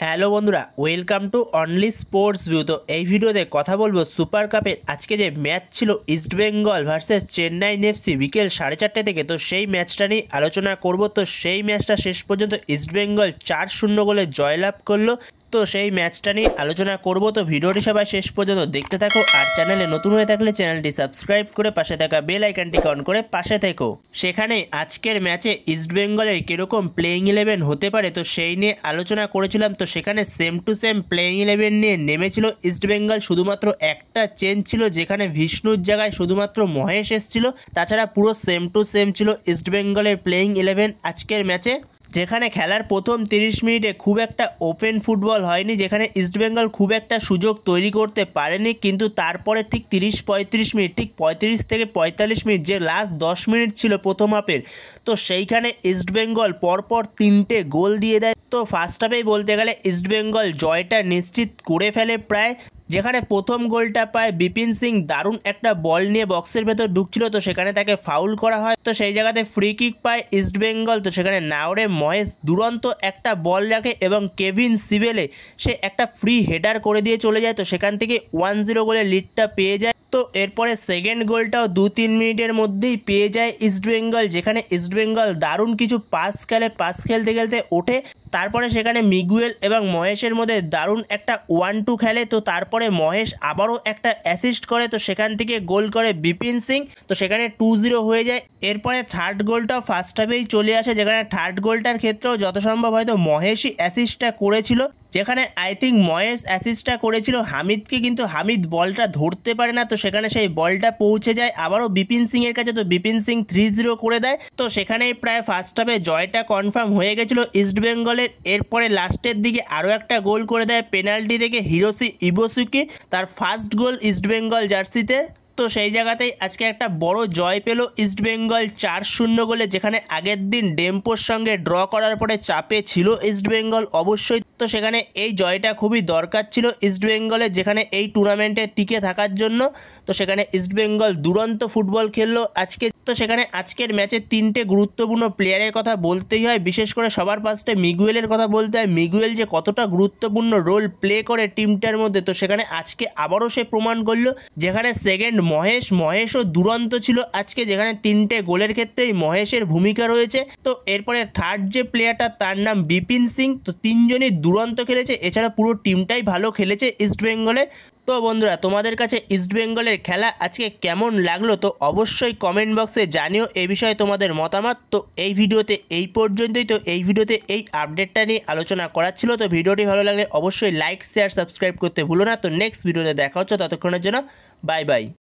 Hello বন্ধুরা, welcome to only sports view. তো এই ভিডিওতে কথা বলবো সুপার কাপের আজকে যে ম্যাচ ছিল ইস্টবেঙ্গল ভার্সেস চেন্নাই এফসি বিকেল 4:30 থেকে, তো সেই ম্যাচটা নিয়ে আলোচনা করব। তো সেই ম্যাচটা শেষ পর্যন্ত ইস্টবেঙ্গল 4-0 গোলে জয়লাভ করলো। তো সেই ম্যাচটা নিয়ে আলোচনা করব। তো ভিডিওটি সবাই শেষ পর্যন্ত দেখতে থাকো, আর চ্যানেলে নতুন হয়ে থাকলে চ্যানেলটি সাবস্ক্রাইব করে পাশে থাকা বেল আইকনটিকে অন করে পাশে থেকো। সেখানে আজকের ম্যাচে ইস্টবেঙ্গলের কীরকম প্লেইং 11 হতে পারে তো সেই নিয়ে আলোচনা করেছিলাম। তো সেখানে সেম টু সেম প্লেইং 11 নিয়ে নেমেছিল ইস্টবেঙ্গল, শুধুমাত্র একটা চেঞ্জ ছিল যেখানে বিষ্ণুর জায়গায় শুধুমাত্র মহেশ এসেছিল। তাছাড়া পুরো সেম টু সেম ছিল ইস্টবেঙ্গলের প্লেইং 11 আজকের ম্যাচে। যেখানে খেলার প্রথম 30 মিনিটে খুব একটা ওপেন ফুটবল হয়নি, যেখানে ইস্টবেঙ্গল খুব একটা সুযোগ তৈরি করতে পারেনি, কিন্তু তারপরে ঠিক 30-35 মিনিট, ঠিক 35 থেকে 45 মিনিট, যে লাস্ট 10 মিনিট ছিল প্রথম হাফের, তো সেইখানে ইস্টবেঙ্গল পরপর 3টে গোল দিয়ে দেয়। তো ফার্স্ট হাফেই বলতে গেলে ইস্টবেঙ্গল জয়টা নিশ্চিত করে ফেলে প্রায়। যেখানে প্রথম গোলটা পায় বিপিন সিং, দারুণ একটা বল নিয়ে বক্সের ভেতর ঢুকছিল, তো সেখানে তাকে ফাউল করা হয়। তো সেই জায়গাতে ফ্রি কিক পায় ইস্টবেঙ্গল। তো সেখানে নাওরে মহেশ দুরন্ত একটা বল রাখে এবং কেভিন সিবেলে সে একটা ফ্রি হেডার করে দিয়ে চলে যায়। তো সেখান থেকে 1-0 গোলে লিডটা পেয়ে যায়। তো এরপরে সেকেন্ড গোলটাও 2-3 মিনিটের মধ্যেই পেয়ে যায় ইস্টবেঙ্গল, যেখানে ইস্টবেঙ্গল দারুণ কিছু পাস খেলে, পাস খেলতে খেলতে ওঠে। তারপরে সেখানে মিগুয়েল এবং মহেশের মধ্যে দারুণ একটা 1-2 খেলে। তো তারপরে মহেশ আবারও একটা অ্যাসিস্ট করে, তো সেখান থেকে গোল করে বিপিন সিং। তো সেখানে 2-0 হয়ে যায়। এরপরে থার্ড গোলটাও ফার্স্ট হাফেই চলে আসে, যেখানে থার্ড গোলটার ক্ষেত্রেও যত সম্ভব হয়তো মহেশই অ্যাসিস্টটা করেছিল, যেখানে আই থিঙ্ক মহেশ অ্যাসিস্টটা করেছিল হামিদকে, কিন্তু হামিদ বলটা ধরতে পারে না। তো সেখানে সেই বলটা পৌঁছে যায় আবারও বিপিন সিংয়ের কাছে, তো বিপিন সিং 3-0 করে দেয়। তো সেখানেই প্রায় ফার্স্ট হাফে জয়টা কনফার্ম হয়ে গেছিলো ইস্টবেঙ্গলের। এরপরে লাস্টের দিকে আরও একটা গোল করে দেয় পেনাল্টি থেকে হিরোশি ইবোসুকি, তার ফার্স্ট গোল ইস্টবেঙ্গল জার্সিতে। তো সেই জায়গাতেই আজকে একটা বড় জয় পেল ইস্টবেঙ্গল 4-0 গোলে, যেখানে আগের দিন ডেম্পোর সঙ্গে ড্র করার পরে চাপে ছিল ইস্টবেঙ্গল অবশ্যই। তো সেখানে এই জয়টা খুবই দরকার ছিল ইস্টবেঙ্গলের, যেখানে এই টুর্নামেন্টে টিকে থাকার জন্য। তো সেখানে ইস্টবেঙ্গল দুরন্ত ফুটবল খেললো আজকে। তো সেখানে আজকের ম্যাচে 3টে গুরুত্বপূর্ণ প্লেয়ারের কথা বলতেই হয়, বিশেষ করে সবার ফার্স্টে মিগুয়েলের কথা বলতে হয়। মিগুয়েল যে কতটা গুরুত্বপূর্ণ রোল প্লে করে টিমটার মধ্যে, তো সেখানে আজকে আবারও সে প্রমাণ করলো। যেখানে সেকেন্ড মহেশও দুরন্ত ছিল আজকে, যেখানে 3টে গোলের ক্ষেত্রেই মহেশের ভূমিকা রয়েছে। তো এরপরে থার্ড যে প্লেয়ারটা তার নাম বিপিন সিং, তো তিনজনই দুরন্ত খেলেছে। এছাড়া পুরো টিমটাই ভালো খেলেছে ইস্টবেঙ্গলের। তো বন্ধুরা, তোমাদের কাছে ইস্টবেঙ্গলের খেলা আজকে কেমন লাগলো তো অবশ্যই কমেন্ট বক্সে জানিও এই বিষয়ে তোমাদের মতামত। তো এই ভিডিওতে এই পর্যন্তই। তো এই ভিডিওতে এই আপডেটটা নিয়ে আলোচনা করার ছিল। তো ভিডিওটি ভালো লাগলে অবশ্যই লাইক, শেয়ার, সাবস্ক্রাইব করতে ভুলো না। তো নেক্সট ভিডিওতে দেখা হচ্ছে, ততক্ষণের জন্য বাই বাই।